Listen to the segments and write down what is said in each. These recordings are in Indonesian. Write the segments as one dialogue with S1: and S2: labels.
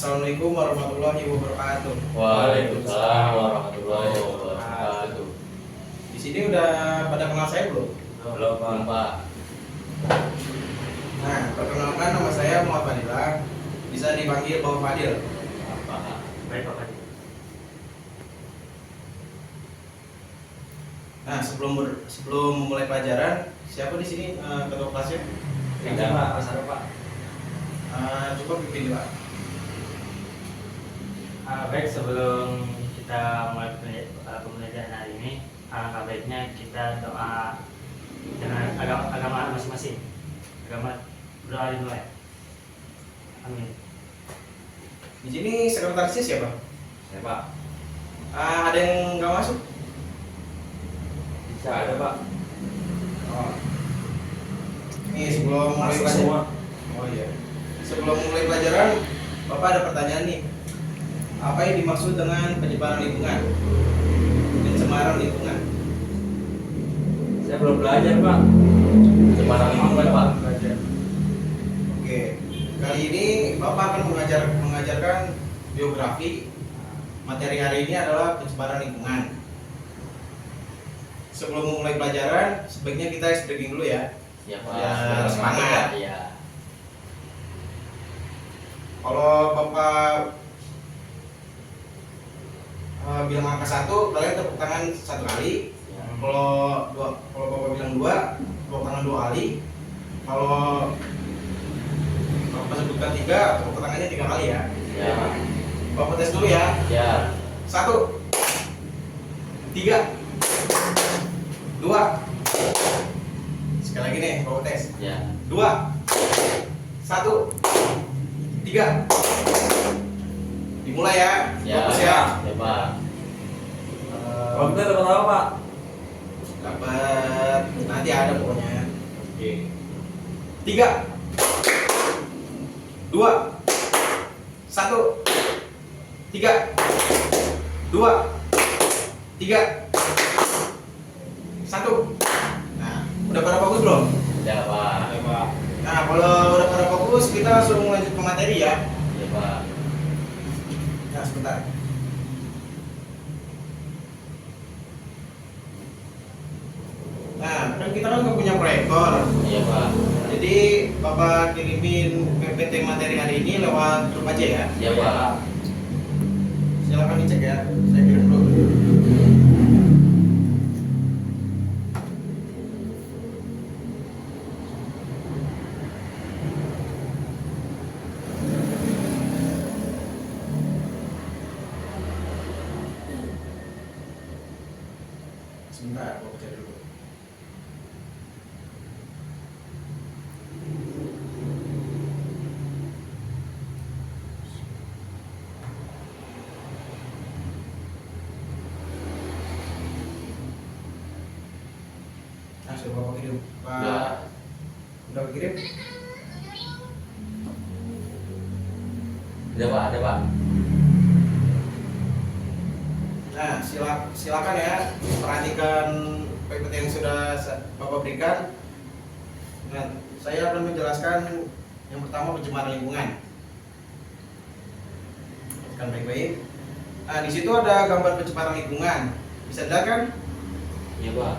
S1: Assalamualaikum warahmatullahi wabarakatuh.
S2: Waalaikumsalam warahmatullahi wabarakatuh.
S1: Di sini udah pada kenal saya belum?
S2: Belum, Pak.
S1: Nah, perkenalkan nama saya Muhammad Fadila. Bisa dipanggil Bapak Fadil.
S2: Apa?
S3: Baik Pak Fadil.
S1: Nah, sebelum memulai pelajaran, siapa di sini ketua kelasnya?
S2: Ada, Pak. Mas Pak.
S1: Coba pimpin Pak.
S3: Baik, sebelum kita mulai pembelajaran hari ini, alangkah baiknya kita doa dengan agama masing-masing. Agama berdoa dimulai. Amin.
S1: Di sini sekretarisnya siapa?
S2: Saya, Pak.
S1: Ada yang nggak masuk?
S2: Bisa ada, Pak.
S1: Oh. Nih sebelum mulai
S2: Masuk
S1: pelajaran.
S2: semua.
S1: Oh iya. Sebelum mulai pelajaran, Bapak ada pertanyaan nih. Apa yang dimaksud dengan pencemaran lingkungan? Pencemaran lingkungan.
S2: Saya belum belajar, Pak. Pencemaran lingkungan, Pak.
S1: Oke. Kali ini Bapak akan mengajarkan biografi. Materi hari ini adalah pencemaran lingkungan. Sebelum memulai pelajaran, sebaiknya kita stretching dulu ya.
S2: Ya,
S1: Ya, semangat.
S2: Ya.
S1: Kalau Bapak bilang angka 1, kalian tepuk tangan 1 kali.
S2: Ya.
S1: Kalau Bapak bilang 2, tepuk tangan 2 kali. Kalau Bapak sebutkan 3, tepuk tangannya 3 kali ya.
S2: Ya.
S1: Bapak tes dulu ya.
S2: Ya.
S1: 1, 3, 2. Sekali lagi nih, Bapak tes.
S2: Ya.
S1: 2, 1, 3. Dimulai ya.
S2: Ya.
S1: Fokus ya.
S2: Ya, Pak.
S1: Eh,
S2: kita dapat apa, Pak?
S1: Dapat nanti ada pokoknya.
S2: Oke.
S1: 3, 2, 1, 3, 2, 3, 1. Nah, udah pada fokus belum?
S2: Ya, Pak.
S1: Nah, kalau udah pada fokus, kita langsung lanjut ke materi ya.
S2: Ya, Pak.
S1: Nah, sebentar. Nah, kan kita kan nggak punya proyektor.
S2: Iya, Pak.
S1: Jadi Bapak kirimin PPT materi hari ini lewat grup aja ya.
S2: Ya, Pak.
S1: Silakan dicek ya. Saya kirim dulu. Sebentar, aku cari dulu. Nah, sudah Bapak kirim. Pak,
S2: Ya.
S1: udah kirim?
S2: Ada, Pak. Ada, Pak.
S1: Nah, silakan ya perhatikan PPT yang sudah Bapak berikan. Nah, saya akan menjelaskan yang pertama pencemaran lingkungan. Perhatikan baik-baik. Nah, di situ ada gambar pencemaran lingkungan. Bisa dilihat kan?
S2: Iya, Pak.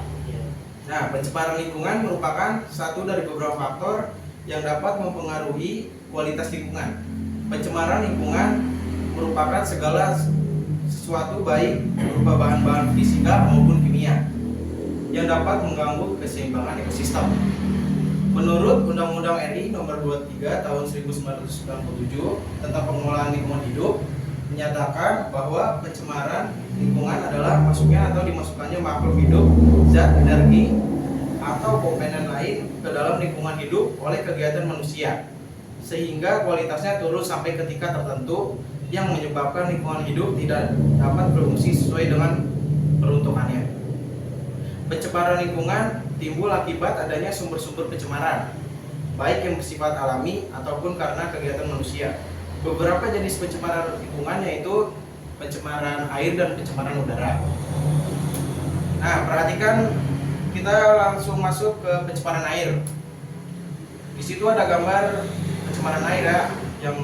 S1: Nah, pencemaran lingkungan merupakan satu dari beberapa faktor yang dapat mempengaruhi kualitas lingkungan. Pencemaran lingkungan merupakan segala sesuatu baik berupa bahan-bahan fisika maupun kimia yang dapat mengganggu keseimbangan ekosistem. Menurut Undang-Undang RI Nomor 23 Tahun 1997 tentang pengelolaan lingkungan hidup menyatakan bahwa pencemaran lingkungan adalah masuknya atau dimasukkannya makhluk hidup, zat, energi, atau komponen lain ke dalam lingkungan hidup oleh kegiatan manusia sehingga kualitasnya turun sampai ke tingkat tertentu yang menyebabkan lingkungan hidup tidak dapat berfungsi sesuai dengan peruntukannya. Pencemaran lingkungan timbul akibat adanya sumber-sumber pencemaran, baik yang bersifat alami ataupun karena kegiatan manusia. Beberapa jenis pencemaran lingkungan yaitu pencemaran air dan pencemaran udara. Nah, perhatikan, kita langsung masuk ke pencemaran air. Di situ ada gambar pencemaran air ya, yang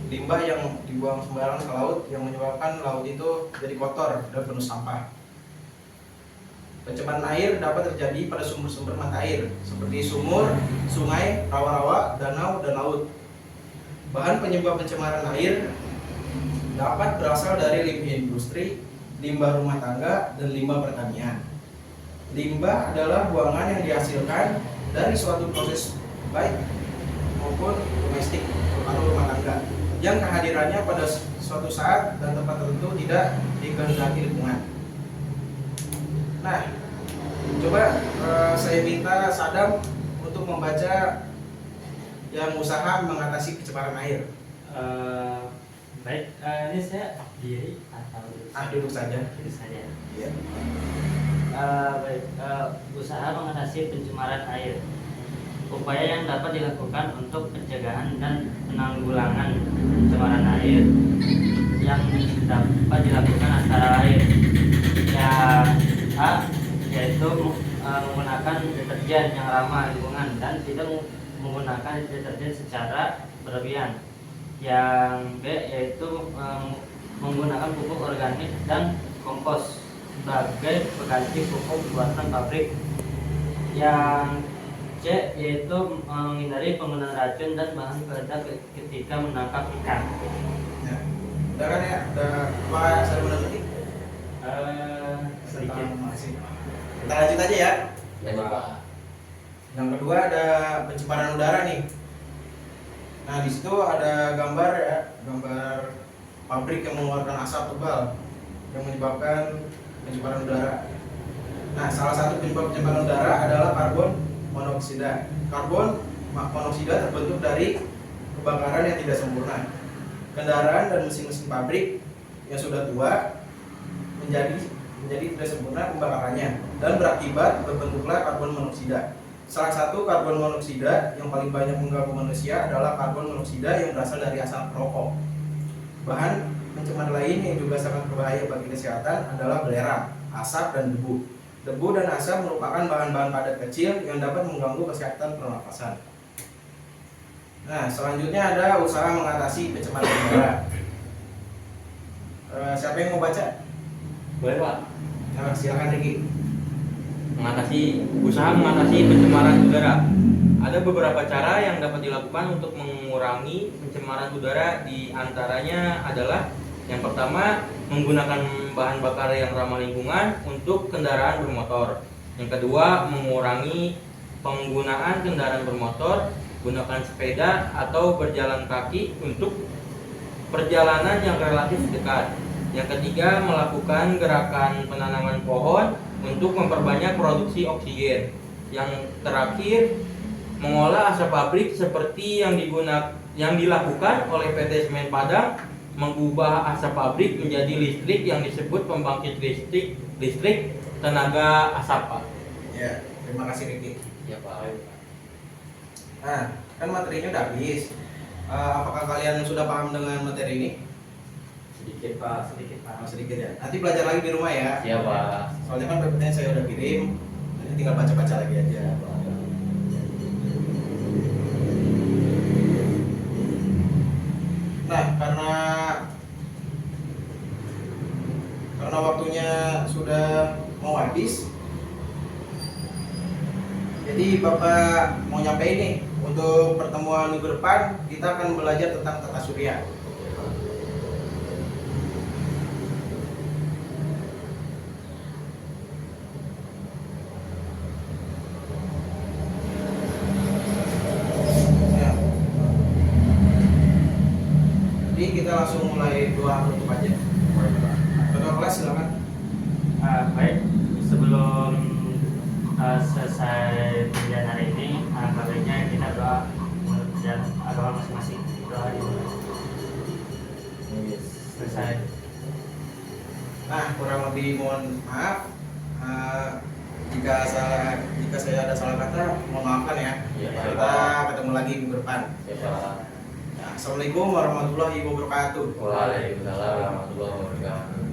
S1: limbah yang dibuang sembarangan ke laut yang menyebabkan laut itu jadi kotor dan penuh sampah. Pencemaran air dapat terjadi pada sumber-sumber mata air seperti sumur, sungai, rawa-rawa, danau, dan laut. Bahan penyebab pencemaran air dapat berasal dari limbah industri, limbah rumah tangga, dan limbah pertanian. Limbah adalah buangan yang dihasilkan dari suatu proses baik maupun domestik atau rumah tangga yang kehadirannya pada suatu saat dan tempat tertentu tidak dikehendaki lingkungan. Nah, coba saya minta Sadam untuk membaca yang usaha mengatasi pencemaran air.
S3: Baik, ini saya diri atau
S1: Duduk saja.
S3: duduk saja.
S1: Ya.
S3: Baik, usaha mengatasi pencemaran air. Upaya yang dapat dilakukan untuk pencegahan dan penanggulangan pencemaran air yang dapat dilakukan antara lain. Yang A, yaitu menggunakan deterjen yang ramah lingkungan dan tidak menggunakan deterjen secara berlebihan. Yang B, yaitu menggunakan pupuk organik dan kompos sebagai pengganti pupuk buatan pabrik. Yang C, yaitu menghindari penggunaan racun dan bahan peledak ketika menangkap ikan.
S1: Ya. Udah kan ya? Udah apa saya mengerti?
S3: Sedikit.
S1: Makasih. Kita lanjut aja ya.
S2: Ya Pak.
S1: Yang kedua ada pencemaran udara nih. Nah di situ ada gambar ya, gambar pabrik yang mengeluarkan asap tebal yang menyebabkan pencemaran udara. Nah salah satu penyebab pencemaran udara adalah karbon monoksida. Karbon monoksida terbentuk dari kebakaran yang tidak sempurna. Kendaraan dan mesin-mesin pabrik yang sudah tua menjadi tidak sempurna pembakarannya dan berakibat berbentuklah karbon monoksida. Salah satu karbon monoksida yang paling banyak mengganggu manusia adalah karbon monoksida yang berasal dari asap rokok. Bahan pencemar lain yang juga sangat berbahaya bagi kesehatan adalah belerang, asap, dan debu. Debu dan asap merupakan bahan-bahan padat kecil yang dapat mengganggu kesehatan pernafasan. Nah, selanjutnya ada usaha mengatasi pencemaran udara. Siapa yang mau baca?
S2: Boleh Pak.
S1: Nah, silakan Riki.
S2: Usaha mengatasi pencemaran udara. Ada beberapa cara yang dapat dilakukan untuk mengurangi pencemaran udara, di antaranya adalah yang pertama, menggunakan bahan bakar yang ramah lingkungan untuk kendaraan bermotor. Yang kedua, mengurangi penggunaan kendaraan bermotor, gunakan sepeda atau berjalan kaki untuk perjalanan yang relatif dekat. Yang ketiga, melakukan gerakan penanaman pohon untuk memperbanyak produksi oksigen. Yang terakhir, mengolah asap pabrik seperti yang dilakukan oleh PT Semen Padang, mengubah asap pabrik menjadi listrik yang disebut pembangkit listrik tenaga asap, Pak.
S1: Ya, terima kasih Riki.
S2: Ya Pak.
S1: Nah, kan materinya udah habis. Apakah kalian sudah paham dengan materi ini?
S2: Sedikit Pak.
S3: Sedikit Pak.
S1: Sedikit ya. Nanti belajar lagi di rumah ya.
S2: Siap Pak.
S1: Soalnya kan PPT saya udah kirim. Nanti tinggal baca-baca lagi aja. Nah, karena waktunya sudah mau habis, jadi Bapak mau nyampein nih, untuk pertemuan minggu depan kita akan belajar tentang tata surya. Ya. Jadi kita langsung mulai doa penutup aja. Ketua kelas silakan.
S3: Baik, sebelum selesai pengajian hari ini, baiknya kita doa menurut ajaran agama masing-masing. Doa dimulai. Selesai.
S1: Nah, kurang lebih mohon maaf jika saya ada salah kata, mohon maafkan ya.
S2: Iya, Pak.
S1: Kita ketemu lagi minggu depan.
S2: Ya Pak.
S1: Ya, Assalamualaikum warahmatullahi wabarakatuh.
S2: Waalaikumsalam warahmatullahi wabarakatuh.